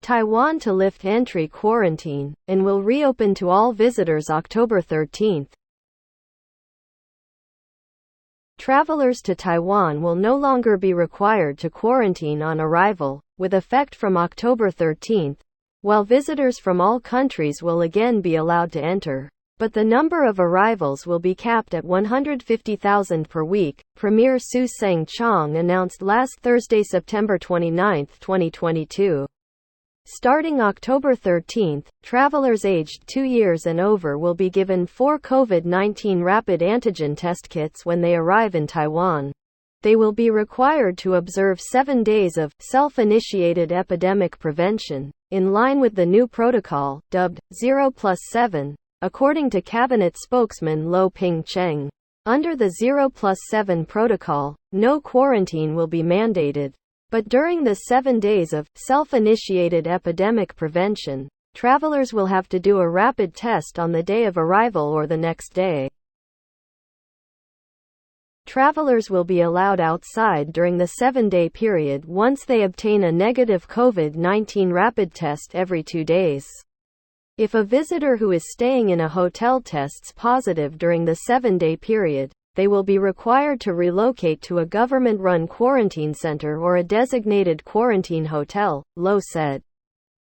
Taiwan to lift entry quarantine, and will reopen to all visitors October 13. Travelers to Taiwan will no longer be required to quarantine on arrival, with effect from October 13, while visitors from all countries will again be allowed to enter. But the number of arrivals will be capped at 150,000 per week, Premier Su Sang-chong announced last Thursday, September 29, 2022. Starting October 13, travelers aged 2 years and over will be given 4 COVID-19 rapid antigen test kits when they arrive in Taiwan. They will be required to observe 7 days of self-initiated epidemic prevention, in line with the new protocol, dubbed 0+7. According to Cabinet spokesman Lo Ping-cheng, under the 0+7 protocol, no quarantine will be mandated. But during the 7 days of self-initiated epidemic prevention, travelers will have to do a rapid test on the day of arrival or the next day. Travelers will be allowed outside during the 7-day period once they obtain a negative COVID-19 rapid test every 2 days. If a visitor who is staying in a hotel tests positive during the 7-day period, they will be required to relocate to a government-run quarantine center or a designated quarantine hotel, Lo said.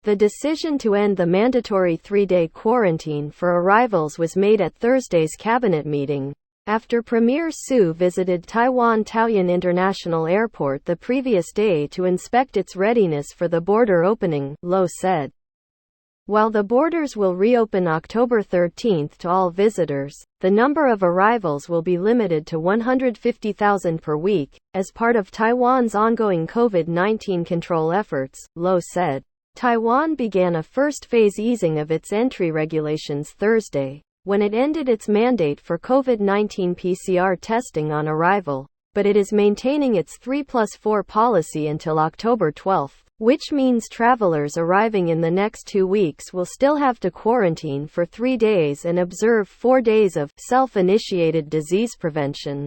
The decision to end the mandatory 3-day quarantine for arrivals was made at Thursday's cabinet meeting, after Premier Su visited Taiwan Taoyuan International Airport the previous day to inspect its readiness for the border opening, Lo said. While the borders will reopen October 13 to all visitors, the number of arrivals will be limited to 150,000 per week, as part of Taiwan's ongoing COVID-19 control efforts, Lo said. Taiwan began a first-phase easing of its entry regulations Thursday, when it ended its mandate for COVID-19 PCR testing on arrival, but it is maintaining its 3+4 policy until October 12. Which means travelers arriving in the next 2 weeks will still have to quarantine for 3 days and observe 4 days of self-initiated disease prevention.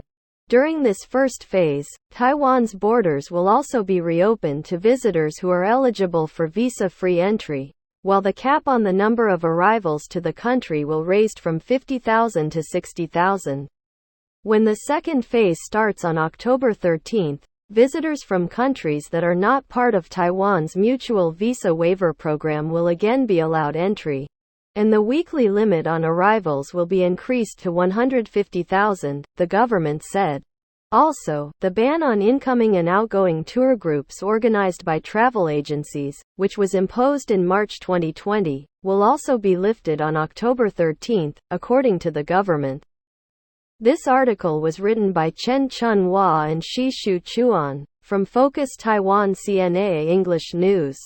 During this first phase, Taiwan's borders will also be reopened to visitors who are eligible for visa-free entry, while the cap on the number of arrivals to the country will raised from 50,000 to 60,000. When the second phase starts on October 13, visitors from countries that are not part of Taiwan's mutual visa waiver program will again be allowed entry, and the weekly limit on arrivals will be increased to 150,000, the government said. Also, the ban on incoming and outgoing tour groups organized by travel agencies, which was imposed in March 2020, will also be lifted on October 13, according to the government. This article was written by Chen Chun-hua and Shi Shu Chuan, from Focus Taiwan CNA English News.